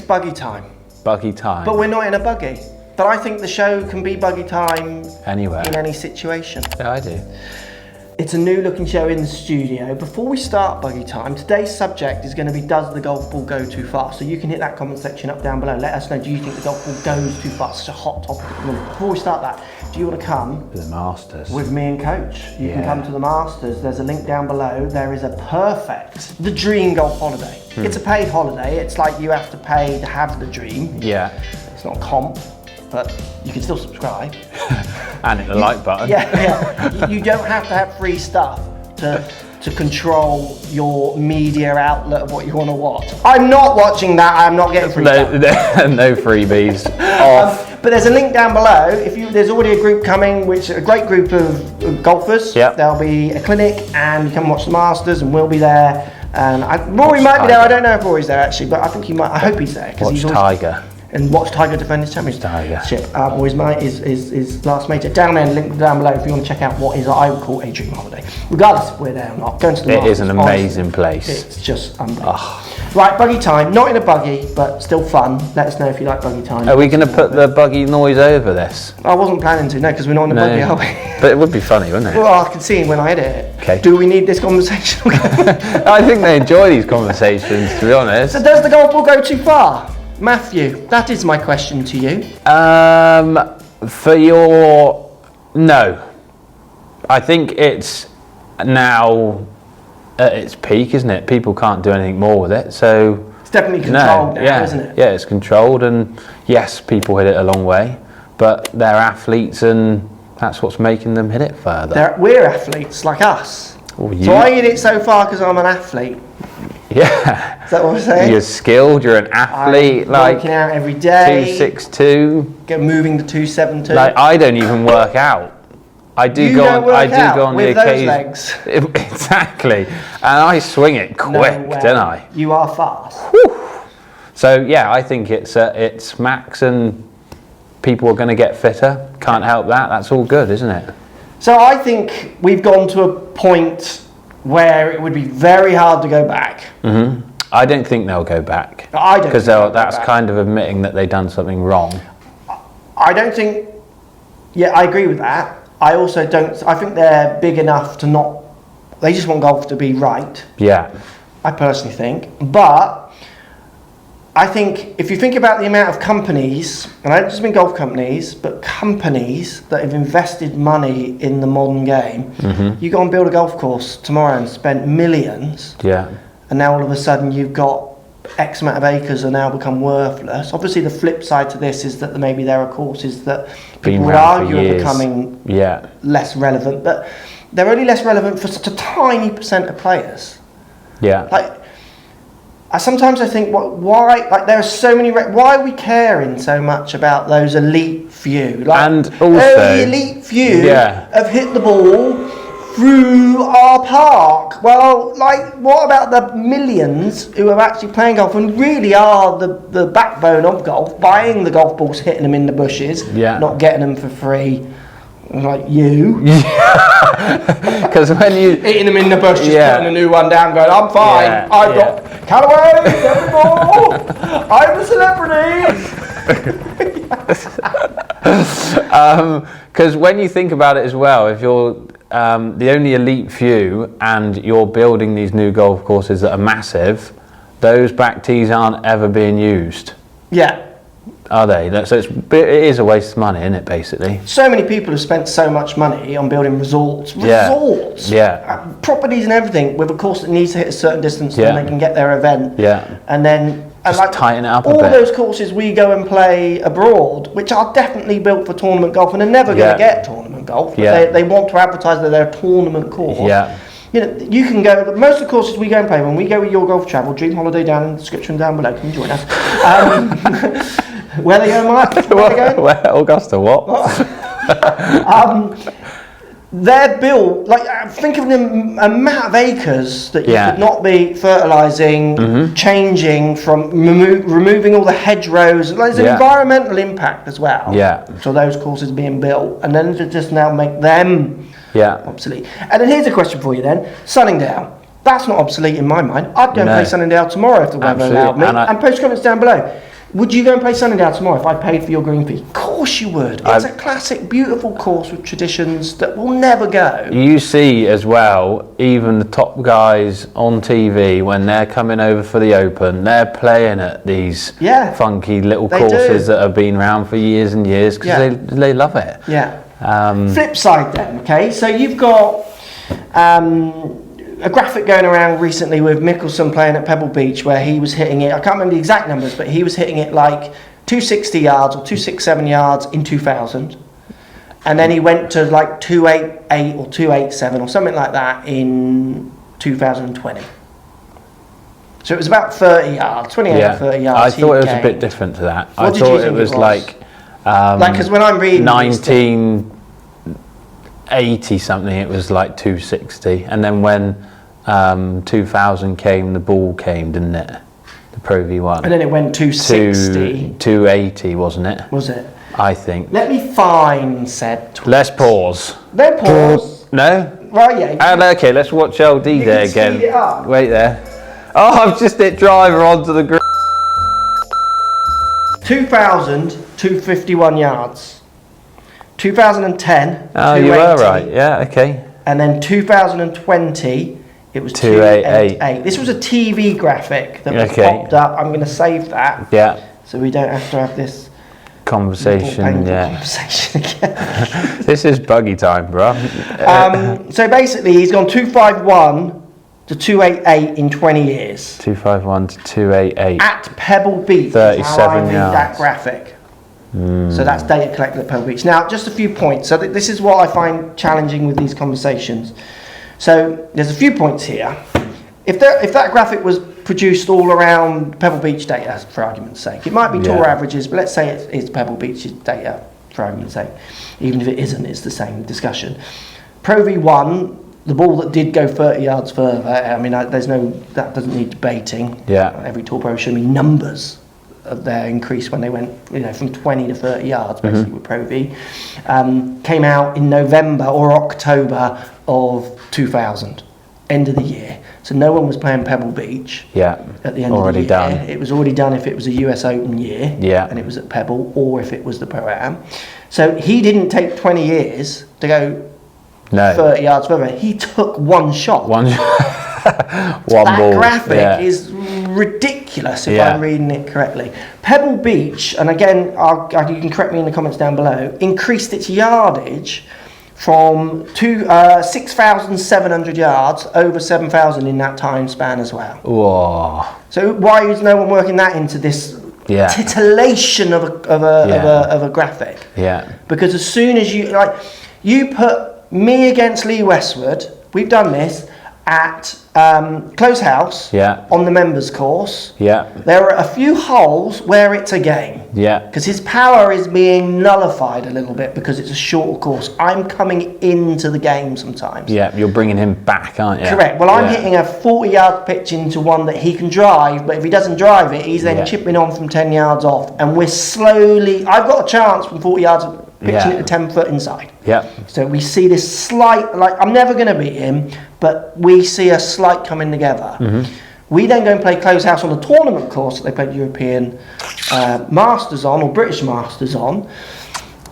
buggy time. Buggy time. But we're not in a buggy. But I think the show can be buggy time anywhere, in any situation. Yeah, I do. It's a new looking show in the studio. Before we start buggy time, today's subject is going to be, does the golf ball go too far? So you can hit that comment section up down below. Let us know, do you think the golf ball goes too far? It's such a hot topic at the moment. Before we start that, do you want to come to the Masters with me and Coach? You can come to the Masters. There's a link down below. There is the dream golf holiday. It's a paid holiday. It's like you have to pay to have the dream. Yeah. It's not a comp, but you can still subscribe. And hit the like button. Yeah. You don't have to have free stuff to control your media outlet of what you want to watch. I'm not watching that. I'm not getting free stuff. No freebies. Off. But there's a link down below. There's already a group coming, which is a great group of golfers. Yep. There'll be a clinic, and you come watch the Masters, and we'll be there. And Rory might be there. I don't know if Rory's there actually, but I think he might. I hope he's there. Watch Tiger. And watch Tiger defend his championship. Or his last major. Down there, link down below if you want to check out what is I would call a dream holiday. Regardless if we're there or not, going to the Masters. It is an amazing place. It's just unbelievable. Right, buggy time. Not in a buggy, but still fun. Let us know if you like buggy time. Are we going to put the buggy noise over this? I wasn't planning to, no, because we're not in a buggy, are we? But it would be funny, wouldn't it? Well, I can see when I edit it. Okay. Do we need this conversation? I think they enjoy these conversations, to be honest. So does the golf ball go too far? Matthew, that is my question to you. No. I think it's now at its peak, isn't it? People can't do anything more with it, so... It's definitely controlled now, isn't it? Yeah, it's controlled, and yes, people hit it a long way, but they're athletes, and that's what's making them hit it further. We're athletes, like us. Well, so I hit it so far because I'm an athlete. Yeah. Is that what I'm saying? You're skilled, you're an athlete. I'm working out every day. 262. Moving to 272. Like, I don't even work out. I do go on with the those occasion. Legs. Exactly. And I swing it quick, don't I? You are fast. Whew. So yeah, I think it's max, and people are going to get fitter. Can't help that. That's all good, isn't it? So I think we've gone to a point where it would be very hard to go back. Mm-hmm. I don't think they'll go back. I don't. Because that's kind of admitting that they've done something wrong. I don't think. Yeah, I agree with that. I also don't. I think they're big enough to not. They just want golf to be right. Yeah. I personally think, but I think if you think about the amount of companies, and I don't just mean golf companies, but companies that have invested money in the modern game, you go and build a golf course tomorrow and spend millions, and now all of a sudden you've got X amount of acres are now become worthless. Obviously the flip side to this is that maybe there are courses that people would argue are becoming less relevant, but they're only less relevant for such a tiny % of players. Yeah. Like, sometimes I think, why? Like, there are so many. Why are we caring so much about those elite few? Like, and also, the elite few have hit the ball through our park. Well, like, what about the millions who are actually playing golf and really are the backbone of golf, buying the golf balls, hitting them in the bushes, not getting them for free? Like you. Because when you... Hitting them in the bush, just putting a new one down, going, I'm fine, I've got Callaway, every ball, I'm a celebrity. Because when you think about it as well, if you're the only elite few and you're building these new golf courses that are massive, those back tees aren't ever being used. Yeah. Are they? So it is a waste of money, isn't it, basically? So many people have spent so much money on building resorts, properties and everything, with a course that needs to hit a certain distance so they can get their event. And then just tighten it up a bit. All those courses we go and play abroad, which are definitely built for tournament golf, and they're never going to get tournament golf. They want to advertise that they're a tournament course. You know, you can go. Most of the courses we go and play, when we go with Your Golf Travel, Dream Holiday down in the description down below. Can you join us? Where they going, Mike? Where they going? Where, Augusta? What? They're built like, think of the amount of acres that you could not be fertilising, changing from removing all the hedgerows. There's an environmental impact as well. So those courses being built, and then to just now make them obsolete. And then here's a question for you then. Sunningdale. That's not obsolete in my mind. I'd go and play Sunningdale tomorrow if the weather allowed me. And post comments down below. Would you go and play Sunningdale tomorrow if I paid for your green fee? Of course you would. It's a classic, beautiful course with traditions that will never go. You see as well, even the top guys on TV, when they're coming over for the Open, they're playing at these funky little courses that have been around for years and years because they love it. Yeah. Flip side then, okay? So you've got a graphic going around recently with Mickelson playing at Pebble Beach where he was hitting it, I can't remember the exact numbers, but he was hitting it like 260 yards or 267 yards in 2000. And then he went to like 288 or 287 or something like that in 2020. So it was about 30 yards, 28 or 30 yards. I thought it was a bit different to that. I thought it was like because when I'm reading 1980 something, it was like 260, and then when 2000 came, the ball came, didn't it? The Pro V1. And then it went 260. 280, wasn't it? Was it? I think. Let me find said tweet. Let's pause. Then pause. No? Right, yeah. Okay, let's watch LD there again. Speed it up. Wait there. Oh, I've just hit driver onto the green. 2,251 yards. 2010. Oh, you were right. Yeah, okay. And then 2020, it was 288. This was a TV graphic that popped up. I'm going to save that. Yeah. So we don't have to have this conversation. Conversation again. This is buggy time, bro. So basically, he's gone 251 to 288 in 20 years. 251 to 288. At Pebble Beach. 37 yards. That graphic. So that's data collected at Pebble Beach. Now, just a few points. So this is what I find challenging with these conversations. So there's a few points here. If that graphic was produced all around Pebble Beach data, for argument's sake, it might be tour averages, but let's say it's Pebble Beach's data, for argument's sake. Even if it isn't, it's the same discussion. Pro V1, the ball that did go 30 yards further, I mean, that doesn't need debating. Yeah. Every tour pro showed me numbers of their increase when they went, from 20 to 30 yards, basically with Pro V. Came out in November or October of 2000, end of the year. So no one was playing Pebble Beach at the end of the year. Done. It was already done if it was a US Open year and it was at Pebble, or if it was the Pro-Am. So he didn't take 20 years to go 30 yards further. He took one shot. One ball. That graphic is ridiculous if I'm reading it correctly. Pebble Beach, and again, you can correct me in the comments down below, increased its yardage from 6,700 yards over 7,000 in that time span as well. Whoa. So why is no one working that into this titillation of a graphic? Yeah. Because as soon as you put me against Lee Westwood, we've done this at Close House on the members course. There are a few holes where it's a game. Because his power is being nullified a little bit because it's a shorter course. I'm coming into the game sometimes. You're bringing him back, aren't you? Correct. Well, I'm hitting a 40-yard pitch into one that he can drive, but if he doesn't drive it, he's then chipping on from 10 yards off. And we're slowly... I've got a chance from 40 yards of pitching it to 10 foot inside. So we see this slight... I'm never going to beat him, but we see a slight coming together. We then go and play Close House on the tournament course that they played European Masters on, or British Masters on.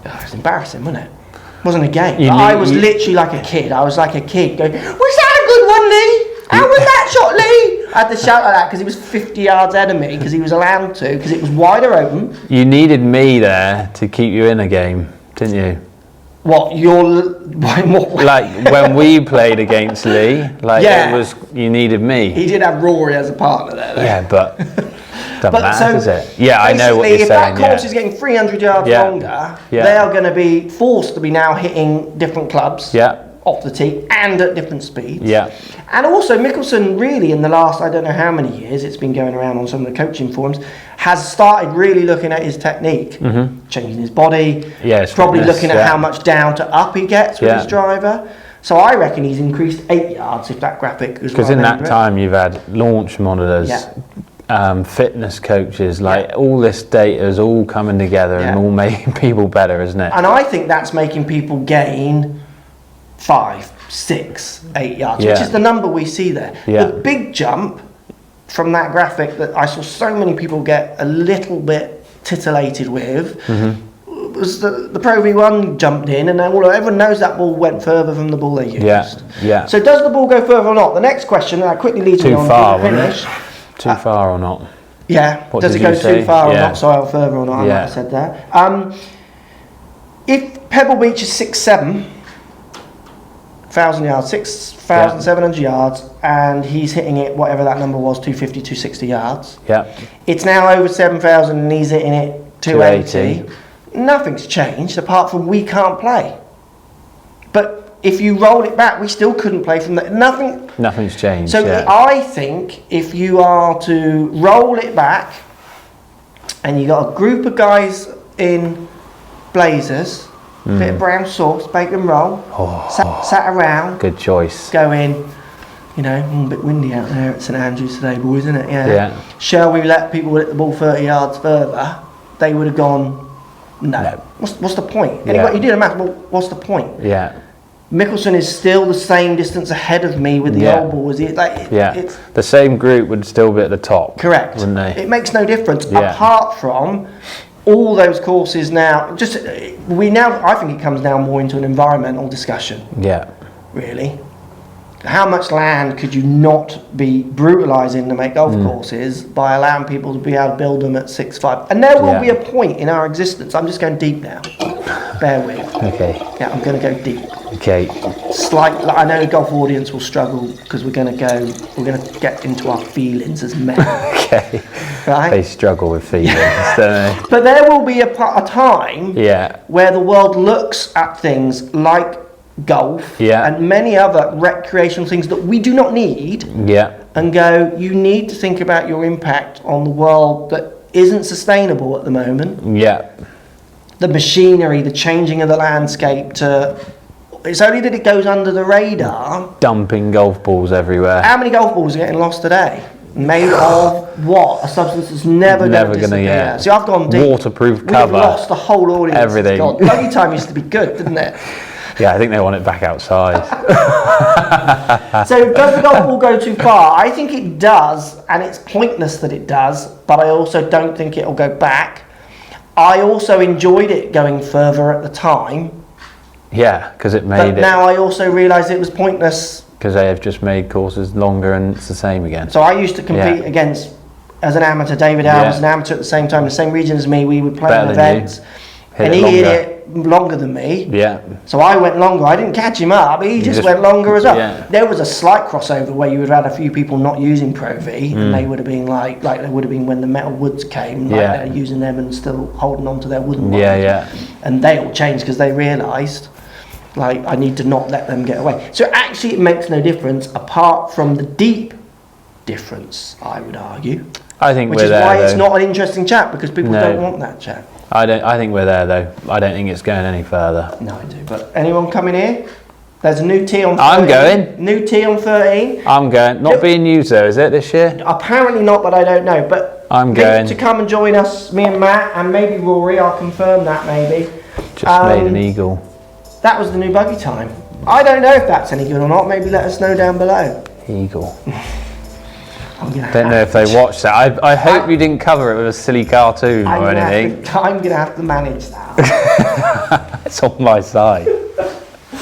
It was embarrassing, wasn't it? It wasn't a game. I was literally like a kid. I was like a kid going, was that a good one, Lee? How was that shot, Lee? I had to shout like that because he was 50 yards ahead of me because he was allowed to, because it was wider open. You needed me there to keep you in a game, didn't you? What, like when we played against Lee, it was, you needed me. He did have Rory as a partner there, though. Yeah, but doesn't matter, does it? Yeah, I know what you're saying. If that course is getting 300 yards longer, they are going to be forced to be now hitting different clubs off the tee and at different speeds. And also Mickelson really in the last, I don't know how many years, it's been going around on some of the coaching forums, has started really looking at his technique, changing his body, probably looking at how much down to up he gets with his driver. So I reckon he's increased 8 yards if that graphic is because in that time you've had launch monitors, fitness coaches, all this data is all coming together and all making people better, isn't it? And I think that's making people gain 5, 6, 8 yards, which is the number we see there. The big jump from that graphic that I saw so many people get a little bit titillated with was the ProV1 jumped in, and then everyone knows that ball went further than the ball they used. Yeah. So does the ball go further or not? The next question, and I quickly lead you on too far, to finish. Too far or not? Yeah. What does it did go you say? too far or not? So I'll further or not? I might have said that. If Pebble Beach is 6,700 yards, 6,700 yards, and he's hitting it, whatever that number was, 250, 260 yards. Yeah. It's now over 7,000 and he's hitting it 280. Nothing's changed apart from we can't play. But if you roll it back, we still couldn't play from that. Nothing's changed. So I think if you are to roll it back and you got a group of guys in blazers, bit of brown sauce, bacon roll, sat around. Good choice. Going, you know, a bit windy out there at St Andrews today, boys, isn't it? Yeah. Shall we let people hit the ball 30 yards further? They would have gone, no. What's the point? Anyway, you do the math, well, what's the point? Yeah. Mickelson is still the same distance ahead of me with the old ball. It's the same group would still be at the top. Correct. Wouldn't they? It makes no difference apart from all those courses now. I think it comes down more into an environmental discussion. Yeah. Really. How much land could you not be brutalising to make golf courses by allowing people to be able to build them at 6'5"? And there will be a point in our existence. I'm just going deep now. Bear with. Okay. Yeah, I'm going to go deep. Okay. I know the golf audience will struggle because we're going to get into our feelings as men. Okay. Right? They struggle with feelings, don't they? But there will be a time where the world looks at things like golf and many other recreational things that we do not need and go, you need to think about your impact on the world that isn't sustainable at the moment. The machinery, the changing of the landscape it's only that it goes under the radar. Dumping golf balls everywhere. How many golf balls are getting lost today? Made of what? A substance that's never going to disappear. See, I've gone deep. Waterproof cover. We've lost the whole audience. Everything. Bloody time used to be good, didn't it? Yeah, I think they want it back outside. So does the golf ball go too far? I think it does, and it's pointless that it does, but I also don't think it'll go back. I also enjoyed it going further at the time. Yeah, because it made But now I also realise it was pointless. Because they have just made courses longer and it's the same again. So I used to compete against, as an amateur, David Allen was an amateur at the same time, the same region as me. We would play in events. And he hit it longer than me. Yeah. So I went longer. I didn't catch him up. He just went longer as well. Yeah. There was a slight crossover where you would have had a few people not using Pro V, and they would have been like they would have been when the metal woods came. They're using them and still holding on to their wooden ones. And they all changed because they realised, I need to not let them get away. So actually, it makes no difference apart from the deep difference, I would argue. I think which is why it's not an interesting chat, because people don't want that chat. I think we're there though. I don't think it's going any further. No, I do. But anyone coming here? There's a new tee on 13. I'm going. New tee on 13. I'm going. Not being used though, is it this year? Apparently not, but I don't know. But I'm going to come and join us, me and Matt, and maybe Rory. I'll confirm that maybe. Just made an eagle. That was the new buggy time. I don't know if that's any good or not. Maybe let us know down below. Eagle. Don't know if they watched that. I hope you didn't cover it with a silly cartoon or anything. I'm going to have to manage that. It's on my side.